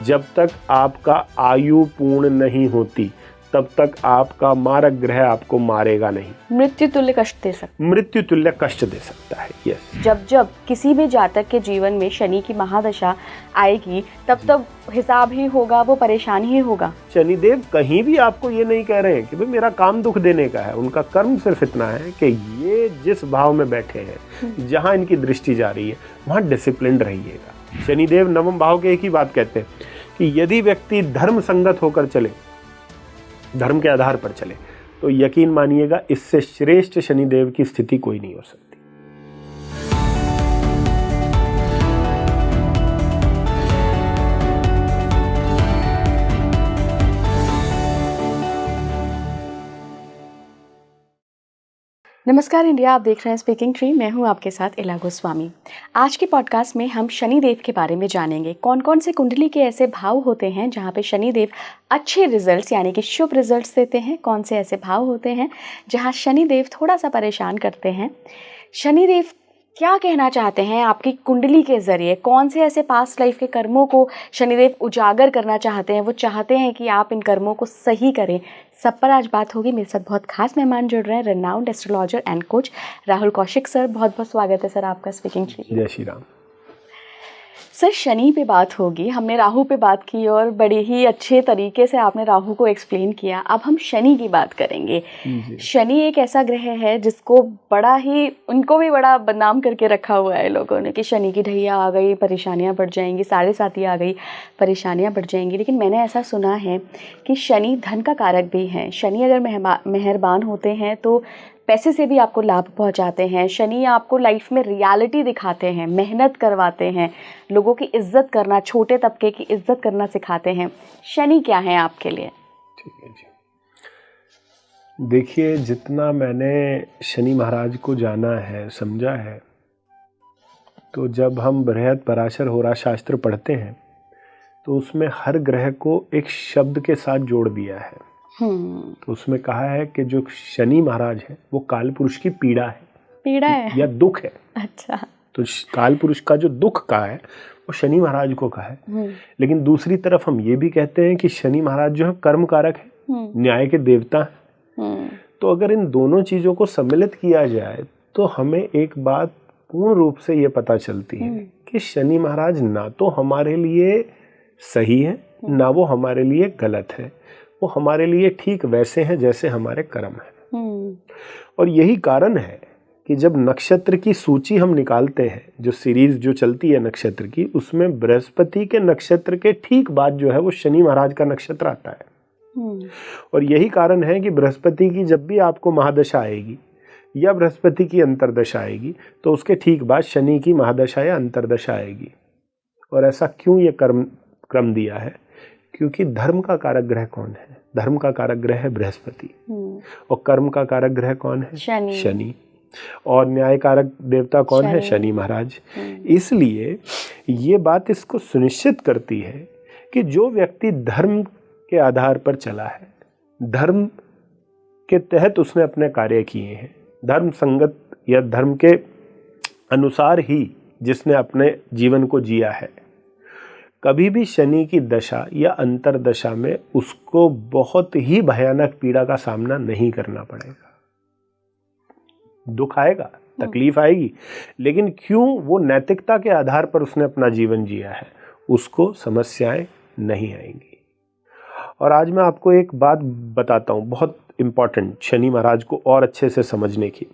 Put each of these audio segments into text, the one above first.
जब तक आपका आयु पूर्ण नहीं होती तब तक आपका मारक ग्रह आपको मारेगा नहीं, मृत्यु तुल्य कष्ट दे सकता है। मृत्यु तुल्य कष्ट दे सकता है। यस। जब जब किसी भी जातक के जीवन में शनि की महादशा आएगी तब तब हिसाब ही होगा, वो परेशान ही होगा। शनिदेव कहीं भी आपको ये नहीं कह रहे हैं कि भाई मेरा काम दुख देने का है। उनका कर्म सिर्फ इतना है कि ये जिस भाव में बैठे हैं, जहां इनकी दृष्टि जा रही है, वहां डिसिप्लिन रहिएगा। शनिदेव नवम भाव के एक ही बात कहते हैं कि यदि व्यक्ति धर्म संगत होकर चले, धर्म के आधार पर चले, तो यकीन मानिएगा इससे श्रेष्ठ शनिदेव की स्थिति कोई नहीं हो सकती। नमस्कार इंडिया, आप देख रहे हैं स्पीकिंग ट्री। मैं हूं आपके साथ इला गोस्वामी। आज के पॉडकास्ट में हम शनिदेव के बारे में जानेंगे। कौन कौन से कुंडली के ऐसे भाव होते हैं जहां पे शनिदेव अच्छे रिजल्ट्स यानी कि शुभ रिजल्ट्स देते हैं, कौन से ऐसे भाव होते हैं जहां शनिदेव थोड़ा सा परेशान करते हैं। शनिदेव क्या कहना चाहते हैं आपकी कुंडली के ज़रिए, कौन से ऐसे पास्ट लाइफ के कर्मों को शनिदेव उजागर करना चाहते हैं, वो चाहते हैं कि आप इन कर्मों को सही करें। सब पर आज बात होगी। मेरे साथ बहुत खास मेहमान जुड़ रहे हैं, renowned astrologer and coach Rahul Kaushik sir. बहुत बहुत स्वागत है सर आपका स्पीकिंग ट्री। जय श्री राम। सर शनि पे बात होगी, हमने राहु पे बात की और बड़े ही अच्छे तरीके से आपने राहु को एक्सप्लेन किया। अब हम शनि की बात करेंगे। शनि एक ऐसा ग्रह है जिसको बड़ा ही, उनको भी बड़ा बदनाम करके रखा हुआ है लोगों ने कि शनि की ढैया आ गई, परेशानियां बढ़ जाएंगी, 7.5 आ गई, परेशानियां बढ़ जाएंगी। लेकिन मैंने ऐसा सुना है कि शनि धन का कारक भी है। शनि अगर मेहरबान होते हैं तो पैसे से भी आपको लाभ पहुंचाते हैं। शनि आपको लाइफ में रियलिटी दिखाते हैं, मेहनत करवाते हैं, लोगों की इज्जत करना, छोटे तबके की इज्जत करना सिखाते हैं। शनि क्या है आपके लिए? ठीक है जी। देखिए, जितना मैंने शनि महाराज को जाना है, समझा है, तो जब हम बृहद पराशर होरा शास्त्र पढ़ते हैं तो उसमें हर ग्रह को एक शब्द के साथ जोड़ दिया है। तो उसमें कहा है कि जो शनि महाराज है वो काल पुरुष की पीड़ा है या दुख है। अच्छा। तो काल पुरुष का जो दुख का है वो शनि महाराज को कहा है। लेकिन दूसरी तरफ हम ये भी कहते हैं कि शनि महाराज जो है कर्म कारक है, न्याय के देवता है। तो अगर इन दोनों चीजों को सम्मिलित किया जाए तो हमें एक बात पूर्ण रूप से ये पता चलती है कि शनि महाराज ना तो हमारे लिए सही है, ना वो हमारे लिए गलत है। वो हमारे लिए ठीक वैसे हैं जैसे हमारे कर्म हैं। और यही कारण है कि जब नक्षत्र की सूची हम निकालते हैं, जो सीरीज जो चलती है नक्षत्र की, उसमें बृहस्पति के नक्षत्र के ठीक बाद जो है वो शनि महाराज का नक्षत्र आता है। और यही कारण है कि बृहस्पति की जब भी आपको महादशा आएगी या बृहस्पति की अंतर्दशा आएगी तो उसके ठीक बाद शनि की महादशा या अंतर्दशा आएगी। और ऐसा क्यों ये क्रम दिया है? क्योंकि धर्म का कारक ग्रह कौन है? धर्म का कारक ग्रह है बृहस्पति। और कर्म का कारक ग्रह कौन है? शनि। और न्याय कारक देवता कौन है? शनि महाराज। इसलिए ये बात इसको सुनिश्चित करती है कि जो व्यक्ति धर्म के आधार पर चला है, धर्म के तहत उसने अपने कार्य किए हैं, धर्म संगत या धर्म के अनुसार ही जिसने अपने जीवन को जिया है, कभी भी शनि की दशा या अंतरदशा में उसको बहुत ही भयानक पीड़ा का सामना नहीं करना पड़ेगा। दुख आएगा, तकलीफ आएगी, लेकिन क्यों? वो नैतिकता के आधार पर उसने अपना जीवन जिया है, उसको समस्याएं नहीं आएंगी। और आज मैं आपको एक बात बताता हूँ बहुत इम्पॉर्टेंट, शनि महाराज को और अच्छे से समझने की।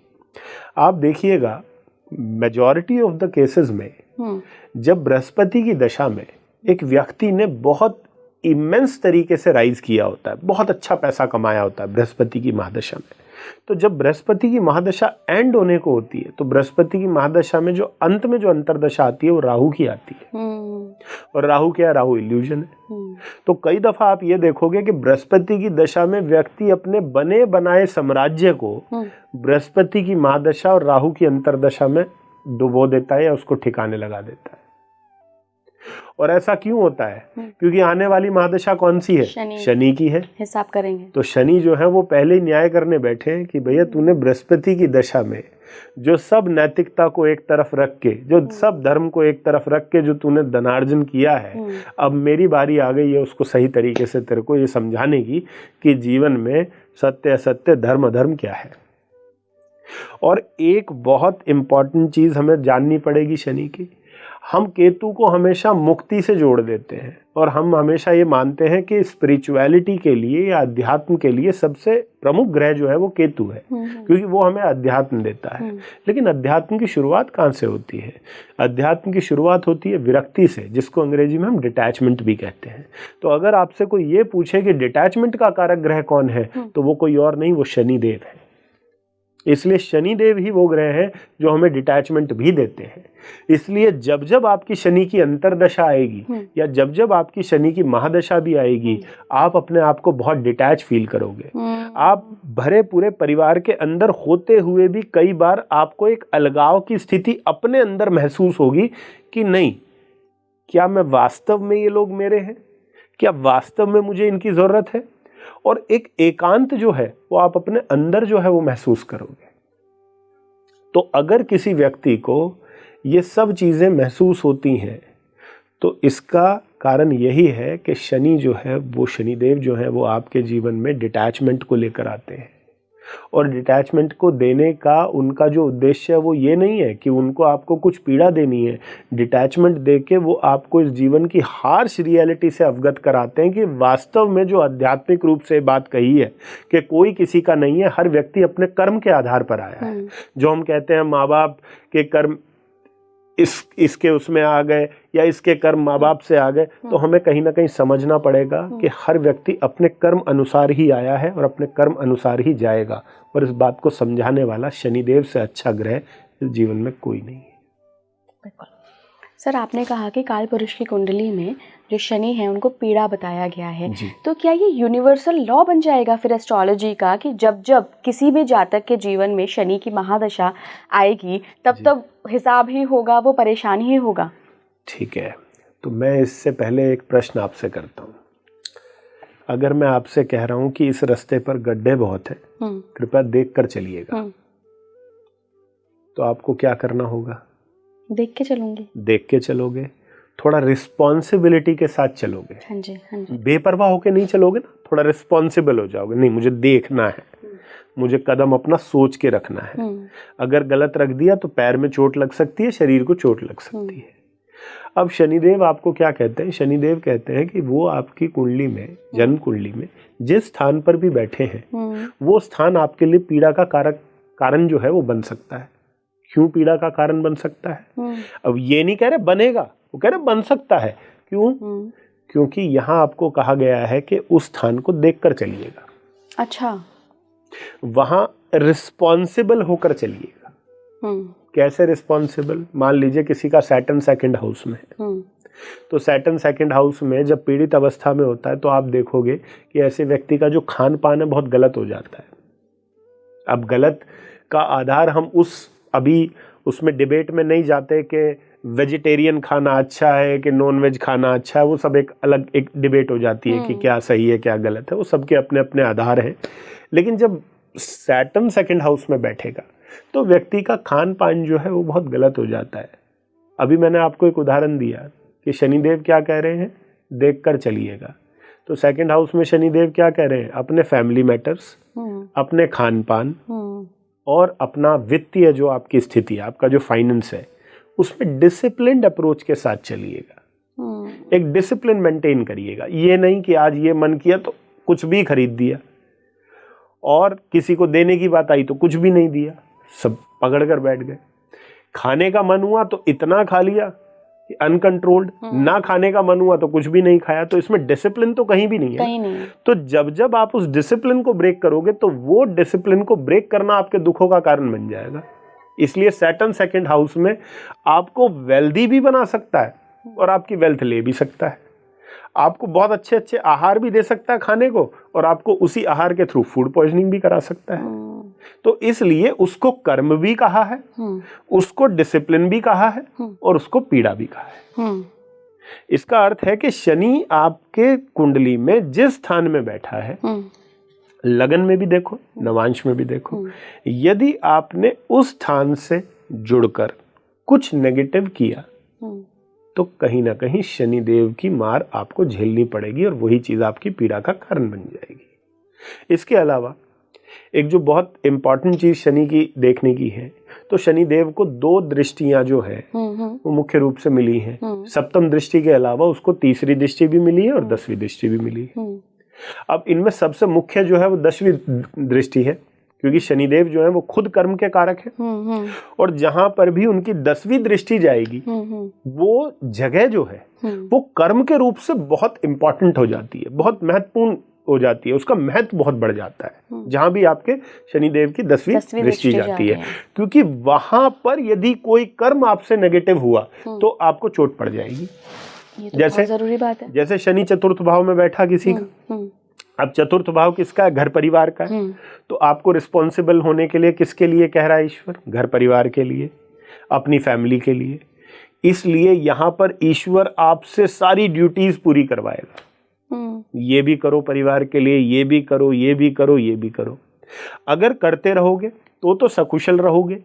आप देखिएगा मेजॉरिटी ऑफ द केसेस में जब बृहस्पति की दशा में एक व्यक्ति ने बहुत इमेंस तरीके से राइज किया होता है, बहुत अच्छा पैसा कमाया होता है बृहस्पति की महादशा में, तो जब बृहस्पति की महादशा एंड होने को होती है तो बृहस्पति की महादशा में जो अंत में जो अंतरदशा आती है वो राहु की आती है। और राहु क्या है? राहु इल्यूजन है। तो कई दफा आप ये देखोगे कि बृहस्पति की दशा में व्यक्ति अपने बने बनाए साम्राज्य को बृहस्पति की महादशा और राहु की अंतरदशा में डुबो देता है या उसको ठिकाने लगा देता है। और ऐसा क्यों होता है? क्योंकि आने वाली महादशा कौन सी है? शनि की है। हिसाब करेंगे तो शनि जो है वो पहले ही न्याय करने बैठे हैं कि भैया तूने बृहस्पति की दशा में जो सब नैतिकता को एक तरफ रख के, जो सब धर्म को एक तरफ रख के जो तूने धनार्जन किया है, अब मेरी बारी आ गई है उसको सही तरीके से तेरे को ये समझाने की कि जीवन में सत्य असत्य, धर्म अधर्म क्या है। और एक बहुत इंपॉर्टेंट चीज हमें जाननी पड़ेगी शनि की, हम केतु को हमेशा मुक्ति से जोड़ देते हैं और हम हमेशा ये मानते हैं कि स्पिरिचुअलिटी के लिए या अध्यात्म के लिए सबसे प्रमुख ग्रह जो है वो केतु है, क्योंकि वो हमें अध्यात्म देता है। लेकिन अध्यात्म की शुरुआत कहाँ से होती है? अध्यात्म की शुरुआत होती है विरक्ति से, जिसको अंग्रेजी में हम डिटैचमेंट भी कहते हैं। तो अगर आपसे कोई ये पूछे कि डिटैचमेंट का कारक ग्रह कौन है, तो वो कोई और नहीं, वो शनिदेव है। इसलिए शनिदेव ही वो ग्रह हैं जो हमें डिटैचमेंट भी देते हैं। इसलिए जब जब आपकी शनि की अंतर्दशा आएगी या जब जब आपकी शनि की महादशा भी आएगी, आप अपने आप को बहुत डिटैच फील करोगे। आप भरे पूरे परिवार के अंदर होते हुए भी कई बार आपको एक अलगाव की स्थिति अपने अंदर महसूस होगी कि नहीं, क्या मैं वास्तव में ये लोग मेरे हैं, क्या वास्तव में मुझे इनकी जरूरत है। और एक एकांत जो है वो आप अपने अंदर जो है वो महसूस करोगे। तो अगर किसी व्यक्ति को ये सब चीजें महसूस होती हैं तो इसका कारण यही है कि शनि जो है वो, शनिदेव जो है वो आपके जीवन में डिटैचमेंट को लेकर आते हैं। और डिटैचमेंट को देने का उनका जो उद्देश्य है वो ये नहीं है कि उनको आपको कुछ पीड़ा देनी है। डिटैचमेंट देके वो आपको इस जीवन की हार्श रियलिटी से अवगत कराते हैं कि वास्तव में जो आध्यात्मिक रूप से बात कही है कि कोई किसी का नहीं है, हर व्यक्ति अपने कर्म के आधार पर आया है। जो हम कहते हैं माँ बाप के कर्म इसके उसमें आ गए या इसके कर्म माँ बाप से आ गए, तो हमें कहीं ना कहीं समझना पड़ेगा कि हर व्यक्ति अपने कर्म अनुसार ही आया है और अपने कर्म अनुसार ही जाएगा। और इस बात को समझाने वाला शनिदेव से अच्छा ग्रह इस जीवन में कोई नहीं है। बिल्कुल सर, आपने कहा कि काल पुरुष की कुंडली में जो शनि है उनको पीड़ा बताया गया है, तो क्या ये यूनिवर्सल लॉ बन जाएगा फिर एस्ट्रोलॉजी का कि जब जब किसी भी जातक के जीवन में शनि की महादशा आएगी तब तब हिसाब ही होगा, वो परेशान ही होगा? ठीक है, तो मैं इससे पहले एक प्रश्न आपसे करता हूँ। अगर मैं आपसे कह रहा हूँ कि इस रास्ते पर गड्ढे बहुत हैं, कृपया देख कर चलिएगा, तो आपको क्या करना होगा? देख के चलूंगी। देख के चलोगे, थोड़ा रिस्पॉन्सिबिलिटी के साथ चलोगे। हाँ जी, हाँ जी। बेपरवाह होके नहीं चलोगे ना, थोड़ा रिस्पॉन्सिबल हो जाओगे। नहीं, मुझे देखना है, मुझे कदम अपना सोच के रखना है। अगर गलत रख दिया तो पैर में चोट लग सकती है, शरीर को चोट लग सकती है। अब शनिदेव आपको क्या कहते हैं? शनिदेव कहते हैं कि वो आपकी कुंडली में, जन्म कुंडली में जिस स्थान पर भी बैठे हैं, वो स्थान आपके लिए पीड़ा का कारण जो है वो बन सकता है। क्यों पीड़ा का कारण बन सकता है? अब ये नहीं कह रहे बनेगा, वो कह रहे बन सकता है। क्यों? क्योंकि यहाँ आपको कहा गया है कि उस स्थान को देखकर चलिएगा। अच्छा, वहां रिस्पॉन्सिबल होकर चलिएगा। कैसे रिस्पॉन्सिबल? मान लीजिए किसी का सैटर्न सेकंड हाउस में है, तो सैटर्न सेकंड हाउस में जब पीड़ित अवस्था में होता है तो आप देखोगे कि ऐसे व्यक्ति का जो खान पान है बहुत गलत हो जाता है। अब गलत का आधार हम अभी उसमें डिबेट में नहीं जाते कि वेजिटेरियन खाना अच्छा है कि नॉन वेज खाना अच्छा है, वो सब एक अलग एक डिबेट हो जाती है कि क्या सही है क्या गलत है, वो सबके अपने अपने आधार हैं। लेकिन जब सैटर्न सेकंड हाउस में बैठेगा तो व्यक्ति का खान पान जो है वो बहुत गलत हो जाता है। अभी मैंने आपको एक उदाहरण दिया कि शनिदेव क्या कह रहे हैं? देख कर चलिएगा। तो सेकंड हाउस में शनिदेव क्या कह रहे हैं? अपने फैमिली मैटर्स, अपने खान पान और अपना वित्तीय जो आपकी स्थिति है, आपका जो फाइनेंस है, उसमें डिसिप्लिन्ड अप्रोच के साथ चलिएगा। एक डिसिप्लिन मेंटेन करिएगा। ये नहीं कि आज ये मन किया तो कुछ भी खरीद दिया और किसी को देने की बात आई तो कुछ भी नहीं दिया, सब पकड़ कर बैठ गए। खाने का मन हुआ तो इतना खा लिया कि अनकंट्रोल्ड, ना खाने का मन हुआ तो कुछ भी नहीं खाया। तो इसमें डिसिप्लिन तो कहीं भी नहीं है। कहीं नहीं। तो जब जब आप उस डिसिप्लिन को ब्रेक करोगे तो वो डिसिप्लिन को ब्रेक करना आपके दुखों का कारण बन जाएगा। इसलिए सैटर्न सेकंड हाउस में आपको वेल्दी भी बना सकता है और आपकी वेल्थ ले भी सकता है। आपको बहुत अच्छे अच्छे आहार भी दे सकता है खाने को और आपको उसी आहार के थ्रू फूड पॉइजनिंग भी करा सकता है। तो इसलिए उसको कर्म भी कहा है, उसको डिसिप्लिन भी कहा है और उसको पीड़ा भी कहा है। इसका अर्थ है कि शनि आपके कुंडली में जिस स्थान में बैठा है लगन में भी देखो, नवांश में भी देखो, यदि आपने उस स्थान से जुड़कर कुछ नेगेटिव किया तो कहीं ना कहीं शनिदेव की मार आपको झेलनी पड़ेगी और वही चीज आपकी पीड़ा का कारण बन जाएगी। इसके अलावा एक जो बहुत इंपॉर्टेंट चीज शनि की देखने की है, तो शनिदेव को 2 दृष्टियां जो है वो मुख्य रूप से मिली हैं। सप्तम दृष्टि के अलावा उसको तीसरी दृष्टि भी मिली है और 10वीं दृष्टि भी मिली है। अब इनमें सबसे मुख्य जो है वो 10वीं दृष्टि है, क्योंकि शनिदेव जो है वो खुद कर्म के कारक है और जहां पर भी उनकी 10वीं दृष्टि जाएगी वो जगह जो है वो कर्म के रूप से बहुत इंपॉर्टेंट हो जाती है, बहुत महत्वपूर्ण हो जाती है, उसका महत्व बहुत बढ़ जाता है जहां भी आपके शनिदेव की 10वीं दृष्टि जाती है, क्योंकि वहां पर यदि कोई कर्म आपसे नेगेटिव हुआ तो आपको चोट पड़ जाएगी। ये तो जैसे जरूरी बात है, जैसे शनि चतुर्थ भाव में बैठा किसी का, अब चतुर्थ भाव किसका है? घर परिवार का है। तो आपको रिस्पॉन्सिबल होने के लिए किसके लिए कह रहा है ईश्वर? घर परिवार के लिए, अपनी फैमिली के लिए। इसलिए यहां पर ईश्वर आपसे सारी ड्यूटीज पूरी करवाएगा, ये भी करो परिवार के लिए, ये भी करो, ये भी करो, ये भी करो। अगर करते रहोगे तो सकुशल रहोगे,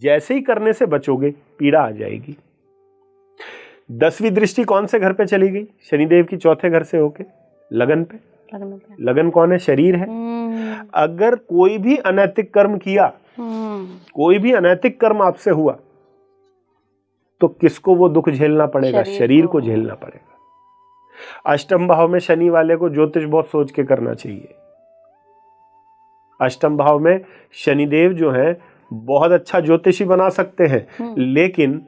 जैसे ही करने से बचोगे पीड़ा आ जाएगी। 10वीं दृष्टि कौन से घर पे चली गई? शनिदेव की चौथे घर से होके लगन पे। लगन कौन है? शरीर है। अगर कोई भी अनैतिक कर्म किया, कोई भी अनैतिक कर्म आपसे हुआ तो किसको वो दुख झेलना पड़ेगा? शरीर को झेलना पड़ेगा। अष्टम भाव में शनि वाले को ज्योतिष बहुत सोच के करना चाहिए। अष्टम भाव में शनिदेव जो है बहुत अच्छा ज्योतिषी बना सकते हैं, लेकिन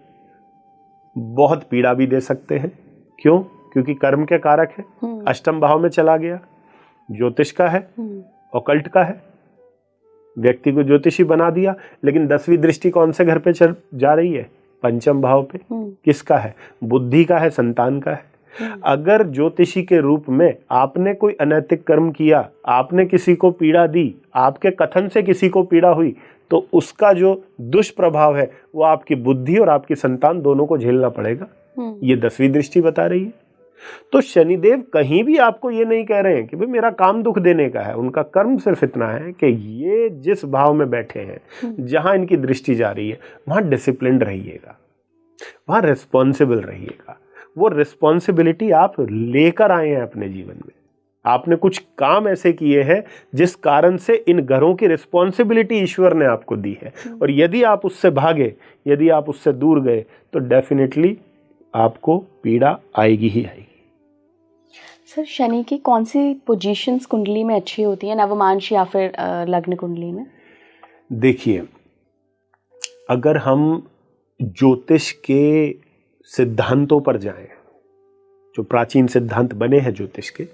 बहुत पीड़ा भी दे सकते हैं। क्यों? क्योंकि कर्म के कारक है। अष्टम भाव में चला गया, ज्योतिष का है, ऑकल्ट का है, व्यक्ति को ज्योतिषी बना दिया। लेकिन 10वीं दृष्टि कौन से घर पे जा रही है? पंचम भाव पे। किसका है? बुद्धि का है, संतान का है। अगर ज्योतिषी के रूप में आपने कोई अनैतिक कर्म किया, आपने किसी को पीड़ा दी, आपके कथन से किसी को पीड़ा हुई, तो उसका जो दुष्प्रभाव है वो आपकी बुद्धि और आपकी संतान दोनों को झेलना पड़ेगा। ये 10वीं दृष्टि बता रही है। तो शनिदेव कहीं भी आपको ये नहीं कह रहे हैं कि भाई मेरा काम दुख देने का है। उनका कर्म सिर्फ इतना है कि ये जिस भाव में बैठे हैं, जहां इनकी दृष्टि जा रही है, वहां डिसिप्लिन्ड रहिएगा, वहां रिस्पॉन्सिबल रहिएगा। वो रिस्पॉन्सिबिलिटी आप लेकर आए हैं अपने जीवन में। आपने कुछ काम ऐसे किए हैं जिस कारण से इन घरों की रिस्पॉन्सिबिलिटी ईश्वर ने आपको दी है, और यदि आप उससे भागे, यदि आप उससे दूर गए, तो डेफिनेटली आपको पीड़ा आएगी ही आएगी। सर, शनि की कौन सी पोजीशंस कुंडली में अच्छी होती है, नवमांश या फिर लग्न कुंडली में? देखिए, अगर हम ज्योतिष के सिद्धांतों पर जाएं, जो प्राचीन सिद्धांत बने हैं ज्योतिष के,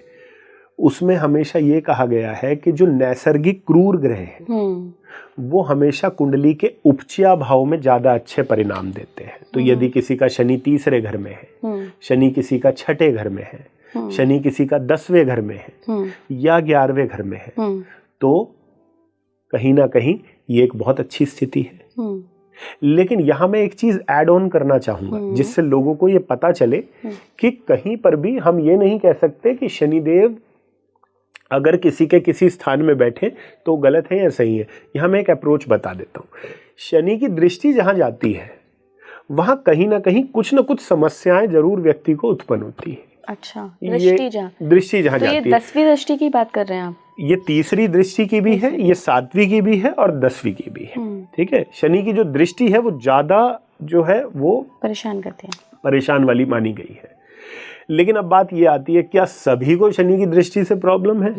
उसमें हमेशा ये कहा गया है कि जो नैसर्गिक क्रूर ग्रह हैं वो हमेशा कुंडली के उपचया भाव में ज्यादा अच्छे परिणाम देते हैं। तो यदि किसी का शनि 3रे घर में है, शनि किसी का 6ठे घर में है, शनि किसी का 10वें घर में है या 11वें घर में है, तो कहीं ना कहीं ये एक बहुत अच्छी स्थिति है। लेकिन यहां मैं एक चीज ऐड ऑन करना चाहूंगा, जिससे लोगों को ये पता चले कि कहीं पर भी हम ये नहीं कह सकते कि शनिदेव अगर किसी के किसी स्थान में बैठे तो गलत है या सही है। यहां मैं एक अप्रोच बता देता हूं। शनि की दृष्टि जहां जाती है वहां कहीं ना कहीं कुछ ना कुछ समस्याएं जरूर व्यक्ति को उत्पन्न होती है। अच्छा, दृष्टि जहां तो जाती है। 10वीं दृष्टि की बात कर रहे हैं आप? ये 3री दृष्टि की भी है, ये 7वीं की भी है और 10वीं की भी है। ठीक है, शनि की जो दृष्टि है वो ज्यादा जो है वो परेशान करती है, परेशान वाली मानी गई है। लेकिन अब बात ये आती है, क्या सभी को शनि की दृष्टि से प्रॉब्लम है?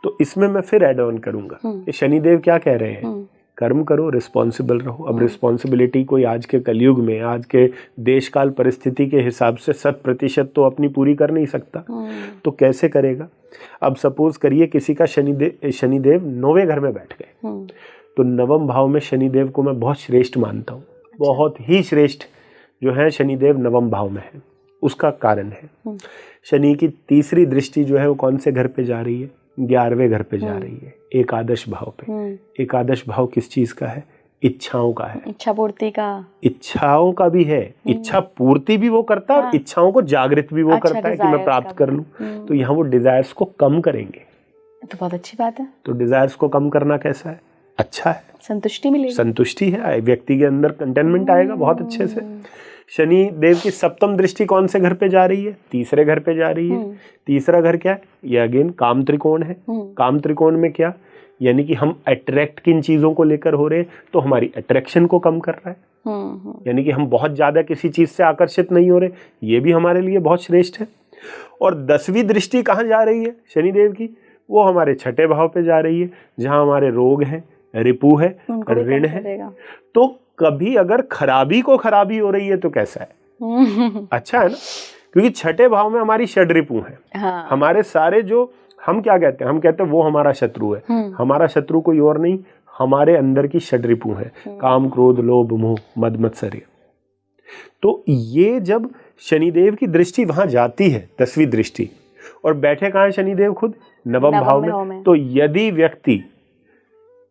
तो इसमें मैं फिर ऐड ऑन करूंगा कि शनिदेव क्या कह रहे हैं? कर्म करो, रिस्पॉन्सिबल रहो। अब रिस्पॉन्सिबिलिटी कोई आज के कलयुग में, आज के देश काल परिस्थिति के हिसाब से 100% तो अपनी पूरी कर नहीं सकता, तो कैसे करेगा? अब सपोज करिए किसी का शनिदेव 9वें घर में बैठ गए, तो 9वें भाव में शनिदेव को मैं बहुत श्रेष्ठ मानता हूँ। बहुत ही श्रेष्ठ जो है शनिदेव 9वें भाव में है। उसका कारण है शनि की 3री दृष्टि जो है वो कौन से घर पे जा रही है? 11वें घर पे जा रही है, एकादश भाव पे। एकादश भाव किस चीज का है? इच्छाओं का है, इच्छा पूर्ति का। इच्छाओं का भी है, इच्छा पूर्ति भी वो करता है और इच्छाओं को जागृत भी वो करता है कि मैं प्राप्त कर लूं। तो यहाँ वो डिजायर्स को कम करेंगे। तो बहुत अच्छी बात है। तो डिजायर्स को कम करना कैसा है? अच्छा है, संतुष्टि मिलेगी, संतुष्टि है, व्यक्ति के अंदर कंटेनमेंट आएगा बहुत अच्छे से। शनि देव की सप्तम दृष्टि कौन से घर पे जा रही है? तीसरे घर पे जा रही है। तीसरा घर क्या है? ये अगेन काम त्रिकोण है। काम त्रिकोण में क्या, यानी कि हम अट्रैक्ट किन चीजों को लेकर हो रहे हैं, तो हमारी अट्रैक्शन को कम कर रहा है। यानी कि हम बहुत ज्यादा किसी चीज से आकर्षित नहीं हो रहे, ये भी हमारे लिए बहुत श्रेष्ठ है। और 10वीं दृष्टि कहाँ जा रही है शनिदेव की? वो हमारे छठे भाव पे जा रही है, जहां हमारे रोग है, रिपु है, ऋण है। तो कभी अगर खराबी को खराबी हो रही है तो कैसा है? अच्छा है ना, क्योंकि छठे भाव में हमारी षड रिपु है। हाँ। हमारे सारे जो हम क्या कहते हैं, हम कहते हैं वो हमारा शत्रु है। हमारा शत्रु कोई और नहीं, हमारे अंदर की षड रिपु है, काम क्रोध लोभ मोह मद मत्सर्य। तो ये जब शनिदेव की दृष्टि वहां जाती है 10वीं दृष्टि, और बैठे कहाँ है शनिदेव? खुद नवम भाव में। तो यदि व्यक्ति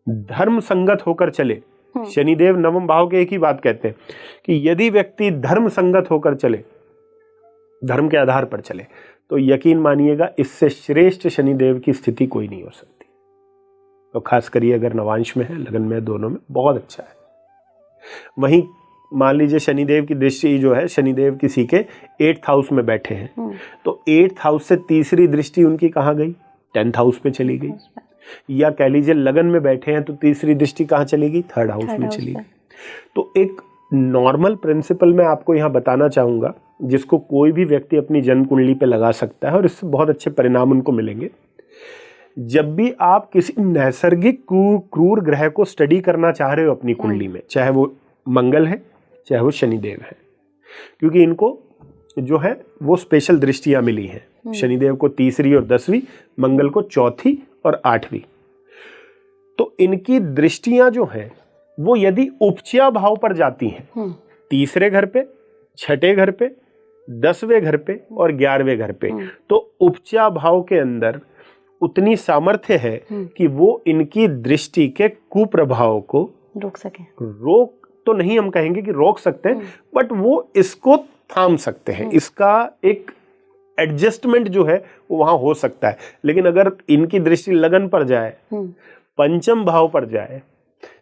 धर्म संगत होकर चले, शनिदेव नवम भाव के एक ही बात कहते हैं कि यदि व्यक्ति धर्म संगत होकर चले, धर्म के आधार पर चले, तो यकीन मानिएगा इससे श्रेष्ठ शनिदेव की स्थिति कोई नहीं हो सकती। तो खास करिए अगर नवांश में है, लगन में, दोनों में बहुत अच्छा है। वहीं मान लीजिए शनिदेव की दृष्टि जो है, शनिदेव किसी के 8th हाउस में बैठे हैं, तो 8th हाउस से तीसरी दृष्टि उनकी कहाँ गई? 10th हाउस पे चली गई। या कह लीजिए लगन में बैठे हैं तो तीसरी दृष्टि कहाँ चली गई? 3rd हाउस में चली गई। तो एक नॉर्मल प्रिंसिपल मैं आपको यहाँ बताना चाहूंगा, जिसको कोई भी व्यक्ति अपनी जन्म कुंडली पे लगा सकता है और इससे बहुत अच्छे परिणाम उनको मिलेंगे। जब भी आप किसी नैसर्गिक क्रूर ग्रह को स्टडी करना चाह रहे हो अपनी कुंडली में, चाहे वो मंगल है चाहे वो शनिदेव है, क्योंकि इनको जो है वो स्पेशल दृष्टियां मिली हैं। शनिदेव को 3री और 10वीं, मंगल को 4थी और 8वीं। तो इनकी दृष्टियां जो हैं वो यदि उपचय भाव पर जाती हैं, 3रे घर पे, 6ठे घर पे, 10वें घर पे और 11वें घर पे, तो उपचय भाव के अंदर उतनी सामर्थ्य है कि वो इनकी दृष्टि के कुप्रभाव को रोक सके। रोक तो नहीं हम कहेंगे कि रोक सकते हैं, बट वो इसको थाम सकते हैं। इसका एक एडजस्टमेंट जो है वो वहां हो सकता है। लेकिन अगर इनकी दृष्टि लगन पर जाए, पंचम भाव पर जाए,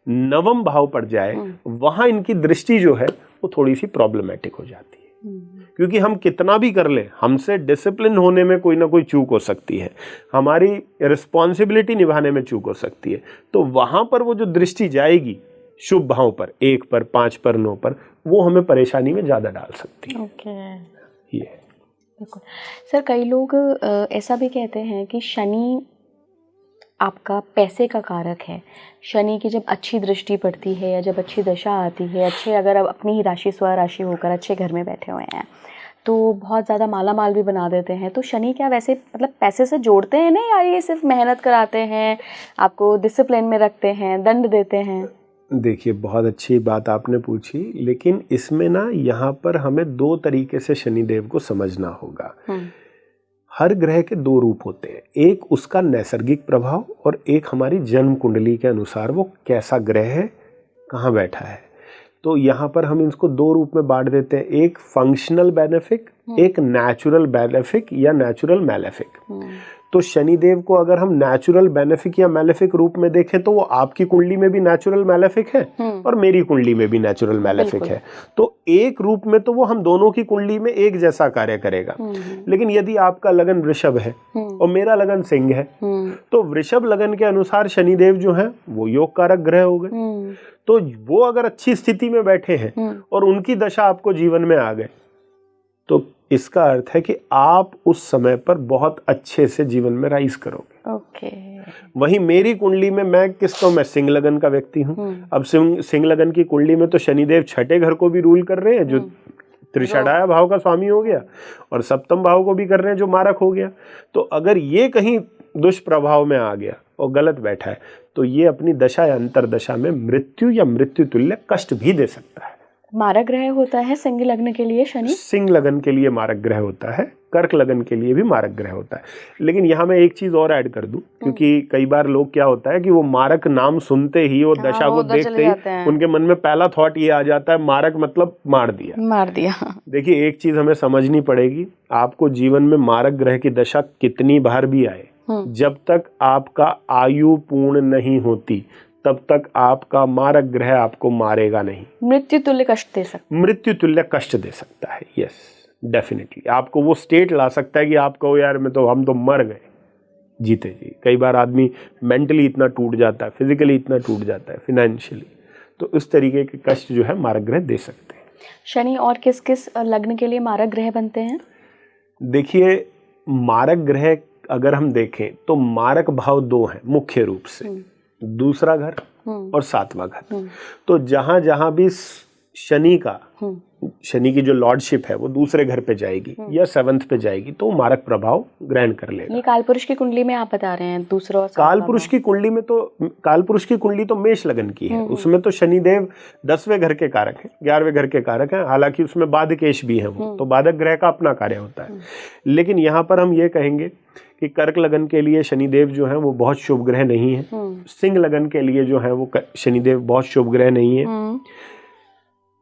नवम भाव पर जाए, वहां इनकी दृष्टि जो है वो थोड़ी सी प्रॉब्लमेटिक हो जाती है। क्योंकि हम कितना भी कर लें, हमसे डिसिप्लिन होने में कोई ना कोई चूक हो सकती है, हमारी रिस्पॉन्सिबिलिटी निभाने में चूक हो सकती है। तो वहां पर वो जो दृष्टि जाएगी शुभ भाव पर, 1 पर, 5 पर, 9 पर, वो हमें परेशानी में ज्यादा डाल सकती है। ये बिल्कुल सर, कई लोग ऐसा भी कहते हैं कि शनि आपका पैसे का कारक है। शनि की जब अच्छी दृष्टि पड़ती है या जब अच्छी दशा आती है, अच्छे अगर आप अपनी ही राशि स्वराशि होकर अच्छे घर में बैठे हुए हैं तो बहुत ज़्यादा माला माल भी बना देते हैं। तो शनि क्या वैसे मतलब पैसे से जोड़ते हैं नहीं, या ये सिर्फ मेहनत कराते हैं, आपको डिसिप्लिन में रखते हैं, दंड देते हैं? देखिए, बहुत अच्छी बात आपने पूछी, लेकिन इसमें ना यहाँ पर हमें 2 तरीके से शनिदेव को समझना होगा। हर ग्रह के 2 रूप होते हैं, एक उसका नैसर्गिक प्रभाव और एक हमारी जन्म कुंडली के अनुसार वो कैसा ग्रह है, कहाँ बैठा है। तो यहाँ पर हम इसको 2 रूप में बांट देते हैं, एक फंक्शनल बेनिफिक, एक नेचुरल बेनिफिक या नेचुरल मैलेफिक। तो शनिदेव को अगर हम नेचुरल बेनिफिक या मैलेफिक रूप में देखें तो वो आपकी कुंडली में भी नेचुरल मैलेफिक है और मेरी कुंडली में भी नेचुरल मैलेफिक है। तो एक रूप में तो वो हम दोनों की कुंडली में एक जैसा कार्य करेगा। लेकिन यदि आपका लगन वृषभ है और मेरा लगन सिंह है, तो वृषभ लगन के अनुसार शनिदेव जो है वो योग कारक ग्रह हो गए। तो वो अगर अच्छी स्थिति में बैठे हैं और उनकी दशा आपको जीवन में आ गए, तो इसका अर्थ है कि आप उस समय पर बहुत अच्छे से जीवन में राइज करोगे। वहीं मेरी कुंडली में मैं सिंह लगन का व्यक्ति हूँ। अब सिंह लगन की कुंडली में तो शनिदेव 6ठे घर को भी रूल कर रहे हैं, जो त्रिषाढ़ाया भाव का स्वामी हो गया, और सप्तम भाव को भी कर रहे हैं, जो मारक हो गया। तो अगर ये कहीं दुष्प्रभाव में आ गया और गलत बैठा है, तो ये अपनी दशा या अंतरदशा में मृत्यु या मृत्यु तुल्य कष्ट भी दे सकता है। मारक ग्रह होता है सिंह लगन के लिए शनि? सिंह लगन के लिए मारक ग्रह होता है, कर्क लगन के लिए भी मारक ग्रह होता है। लेकिन यहाँ मैं एक चीज और ऐड कर दूं, क्योंकि कई बार लोग क्या होता है कि वो मारक नाम सुनते ही और दशा को देखते ही उनके मन में पहला थॉट ये आ जाता है, मारक मतलब मार दिया। देखिए, एक चीज हमें समझनी पड़ेगी, आपको जीवन में मारक ग्रह की दशा कितनी बार भी आए, जब तक आपका आयु पूर्ण नहीं होती तब तक आपका मारक ग्रह आपको मारेगा नहीं, मृत्यु तुल्य कष्ट दे सकता, मृत्यु तुल्य कष्ट दे सकता है। यस, डेफिनेटली आपको वो स्टेट ला सकता है कि आप कहो यार हम तो मर गए जीते जी। कई बार आदमी मेंटली इतना टूट जाता है, फिजिकली इतना टूट जाता है, फिनेंशियली, तो इस तरीके के कष्ट जो है मारक ग्रह दे सकते हैं। शनि और किस किस लग्न के लिए मारक ग्रह बनते हैं? देखिए, मारक ग्रह अगर हम देखें तो मारक भाव 2 हैं मुख्य रूप से, दूसरा घर और 7वां घर। तो जहां जहां भी शनि की जो लॉर्डशिप है वो दूसरे घर पे जाएगी या 7th पे जाएगी तो मारक प्रभाव ग्रहण कर लेगा। ये कालपुरुष की कुंडली में आप बता रहे हैं दूसरा और कालपुरुष की कुंडली में तो कालपुरुष की कुंडली तो मेष लगन की है, उसमें तो शनिदेव 10वें घर के कारक हैं, 11वें घर के कारक हैं, हालांकि उसमें बाधकेश भी है, वो तो बाधक ग्रह का अपना कार्य होता है। लेकिन यहाँ पर हम ये कहेंगे कि कर्क लगन के लिए शनिदेव जो है वो बहुत शुभ ग्रह नहीं है, सिंह लगन के लिए जो है वो शनिदेव बहुत शुभ ग्रह नहीं है,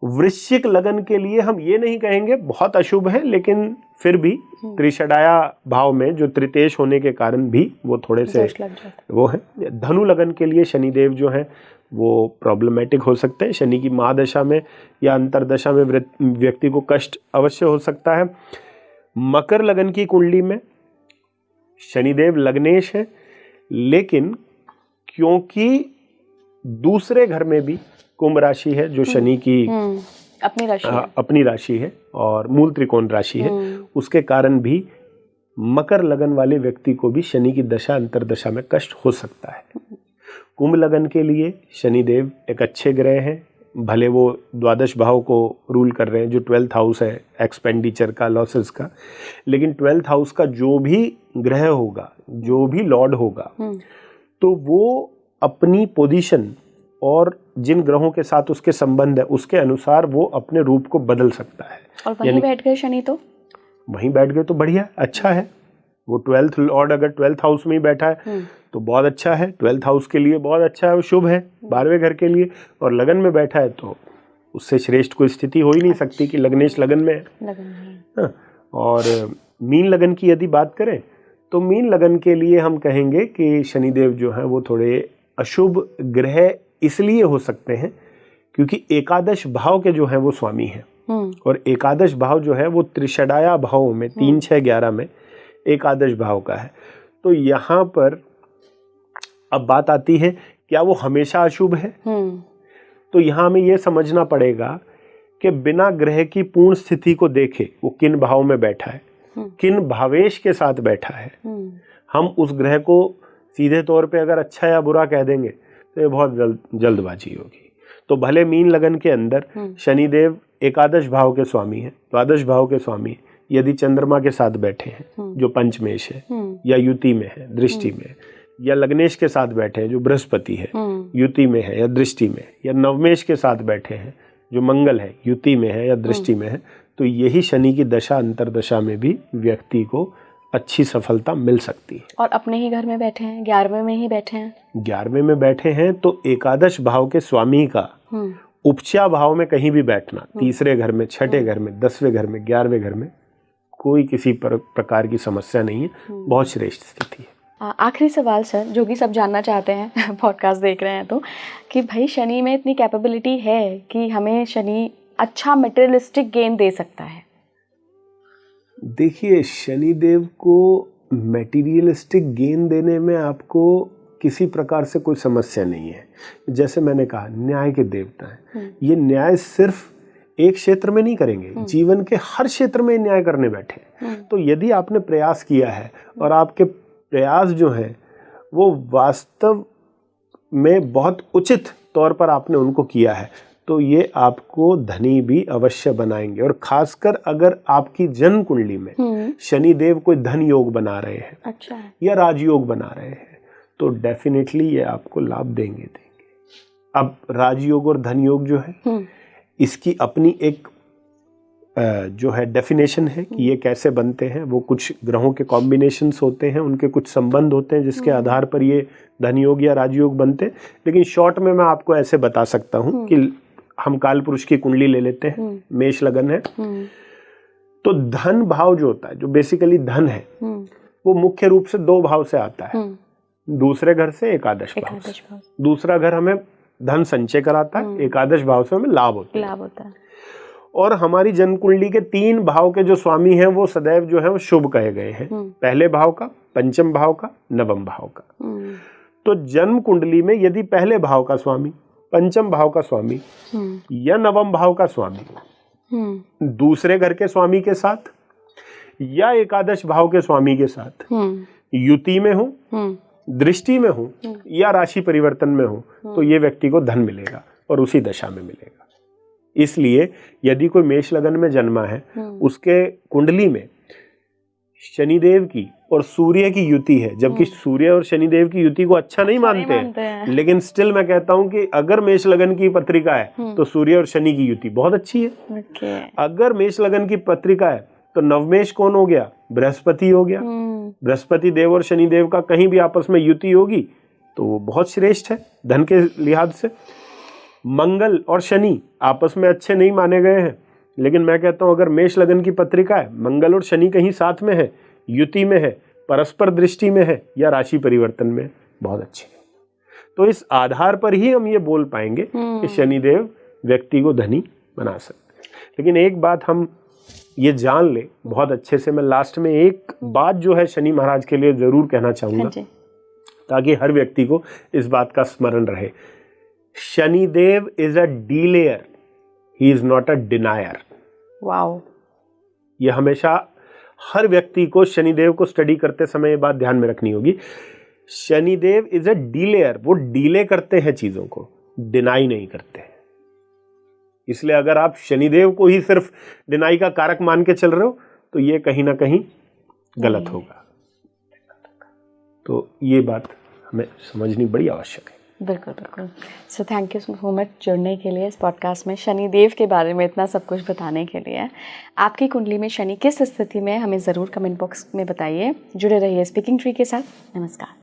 वृश्चिक लगन के लिए हम ये नहीं कहेंगे बहुत अशुभ है, लेकिन फिर भी त्रिषडाया भाव में जो तृतेश होने के कारण भी वो थोड़े से वो है। धनु लगन के लिए शनिदेव जो है वो प्रॉब्लमेटिक हो सकते हैं, शनि की महादशा में या अंतरदशा में व्यक्ति को कष्ट अवश्य हो सकता है। मकर लगन की कुंडली में शनिदेव लग्नेश है, लेकिन क्योंकि दूसरे घर में भी कुंभ राशि है जो शनि की अपनी राशि है और मूल त्रिकोण राशि है, उसके कारण भी मकर लगन वाले व्यक्ति को भी शनि की दशा अंतरदशा में कष्ट हो सकता है। कुंभ लगन के लिए शनिदेव एक अच्छे ग्रह हैं, भले वो द्वादश भाव को रूल कर रहे हैं जो 12th हाउस है एक्सपेंडिचर का, लॉसेस का, लेकिन 12th हाउस का जो भी ग्रह होगा, जो भी लॉर्ड होगा, तो वो अपनी पोजीशन और जिन ग्रहों के साथ उसके संबंध है उसके अनुसार वो अपने रूप को बदल सकता है। और वहीं बैठ गए शनि तो वहीं बैठ गए तो बढ़िया, अच्छा है। वो 12th लॉर्ड अगर 12th हाउस में ही बैठा है तो बहुत अच्छा है, 12th हाउस के लिए बहुत अच्छा है, वो शुभ है 12वें घर के लिए, और लगन में बैठा है तो उससे श्रेष्ठ कोई स्थिति हो ही नहीं सकती कि लग्नेश लगन में है। और मीन लगन की यदि बात करें तो मीन लगन के लिए हम कहेंगे कि शनिदेव जो है वो थोड़े अशुभ ग्रह इसलिए हो सकते हैं क्योंकि एकादश भाव के जो है वो स्वामी हैं, और एकादश भाव जो है वो त्रिषडाया भावों में 3, 6, 11 में एकादश भाव का है। तो यहाँ पर अब बात आती है क्या वो हमेशा अशुभ है? तो यहाँ हमें ये समझना पड़ेगा कि बिना ग्रह की पूर्ण स्थिति को देखे वो किन भाव में बैठा है, किन भावेश के साथ बैठा है। हम उस ग्रह को सीधे तौर पे अगर अच्छा या बुरा कह देंगे तो ये बहुत जल्दबाजी होगी। तो भले मीन लगन के अंदर शनिदेव एकादश भाव के स्वामी हैं, द्वादश भाव के स्वामी हैं, यदि चंद्रमा के साथ बैठे हैं जो पंचमेश है या युति में है, दृष्टि में, या लग्नेश के साथ बैठे हैं जो बृहस्पति है, युति में है या दृष्टि में, या नवमेश के साथ बैठे हैं जो मंगल है, युति में है या दृष्टि में है, तो यही शनि की दशा अंतरदशा में भी व्यक्ति को अच्छी सफलता मिल सकती है। और अपने ही घर में बैठे हैं, 11वें में ही बैठे हैं, 11वें में बैठे हैं तो एकादश भाव के स्वामी का उपचा भाव में कहीं भी बैठना, तीसरे घर में, छठे घर में, 10वें घर में, 11वें घर में, कोई किसी प्रकार की समस्या नहीं है, बहुत श्रेष्ठ स्थिति है। आखिरी सवाल सर, जो कि सब जानना चाहते हैं पॉडकास्ट देख रहे हैं तो, कि भाई शनि में इतनी कैपेबिलिटी है कि हमें शनि अच्छा मटेरियलिस्टिक गेन दे सकता है? देखिए, शनिदेव को मटेरियलिस्टिक गेन देने में आपको किसी प्रकार से कोई समस्या नहीं है। जैसे मैंने कहा, न्याय के देवता हैं, ये न्याय सिर्फ एक क्षेत्र में नहीं करेंगे, जीवन के हर क्षेत्र में न्याय करने बैठे। तो यदि आपने प्रयास किया है और आपके प्रयास जो हैं वो वास्तव में बहुत उचित तौर पर आपने उनको किया है, तो ये आपको धनी भी अवश्य बनाएंगे। और खासकर अगर आपकी जन्म कुंडली में शनिदेव कोई धन योग बना रहे हैं, अच्छा, या राजयोग बना रहे हैं, तो डेफिनेटली ये आपको लाभ देंगे। अब राजयोग और धन योग जो है इसकी अपनी एक जो है डेफिनेशन है कि ये कैसे बनते हैं। वो कुछ ग्रहों के कॉम्बिनेशंस होते हैं, उनके कुछ संबंध होते हैं जिसके आधार पर ये धन योग या राजयोग बनते हैं। लेकिन शॉर्ट में मैं आपको ऐसे बता सकता हूँ कि हम काल पुरुष की कुंडली ले लेते हैं, मेष लगन है, तो धन भाव जो होता है, जो बेसिकली धन है, वो मुख्य रूप से 2 भाव से आता है। दूसरे घर से एकादश भाव से। दूसरा घर हमें धन संचय कराता है, एकादश भाव से हमें लाभ होता है। और हमारी जन्म कुंडली के 3 भाव के जो स्वामी हैं वो सदैव जो है वो शुभ कहे गए हैं। पहले भाव का, पंचम भाव का, नवम भाव का। तो जन्म कुंडली में यदि पहले भाव का स्वामी, पंचम भाव का स्वामी या नवम भाव का स्वामी दूसरे घर के स्वामी के साथ या एकादश भाव के स्वामी के साथ युति में हो, दृष्टि में हो या राशि परिवर्तन में हो, तो ये व्यक्ति को धन मिलेगा और उसी दशा में मिलेगा। इसलिए यदि कोई मेष लगन में जन्मा है, उसके कुंडली में शनिदेव की और सूर्य की युति है, जबकि सूर्य और शनिदेव की युति को अच्छा नहीं मानते हैं, लेकिन स्टिल मैं कहता हूं कि अगर मेष लगन की पत्रिका है तो सूर्य और शनि की युति बहुत अच्छी है। अगर मेष लगन की पत्रिका है तो नवमेश कौन हो गया? बृहस्पति हो गया। बृहस्पति देव और शनिदेव का कहीं भी आपस में युति होगी तो वो बहुत श्रेष्ठ है धन के लिहाज से। मंगल और शनि आपस में अच्छे नहीं माने गए हैं, लेकिन मैं कहता हूं अगर मेष लगन की पत्रिका है, मंगल और शनि कहीं साथ में है, युति में है, परस्पर दृष्टि में है या राशि परिवर्तन में, बहुत अच्छे है। तो इस आधार पर ही हम ये बोल पाएंगे कि शनिदेव व्यक्ति को धनी बना सकते हैं। लेकिन एक बात हम ये जान ले बहुत अच्छे से, मैं लास्ट में एक बात जो है शनि महाराज के लिए जरूर कहना चाहूंगा ताकि हर व्यक्ति को इस बात का स्मरण रहे। Shanidev is a delayer, he is not a denier. Wow, ये हमेशा हर व्यक्ति को शनिदेव को स्टडी करते समय ये बात ध्यान में रखनी होगी। शनिदेव इज अ डीलेयर, वो डीले करते हैं चीजों को, डिनाई नहीं करते हैं। इसलिए अगर आप शनिदेव को ही सिर्फ डिनाई का कारक मान के चल रहे हो तो ये कहीं ना कहीं गलत होगा। तो ये बात हमें समझनी बड़ी आवश्यक है। बिल्कुल बिल्कुल। So thank you so much जुड़ने के लिए इस पॉडकास्ट में, शनिदेव के बारे में इतना सब कुछ बताने के लिए। आपकी कुंडली में शनि किस स्थिति में हमें ज़रूर कमेंट बॉक्स में बताइए। जुड़े रहिए स्पीकिंग ट्री के साथ। नमस्कार।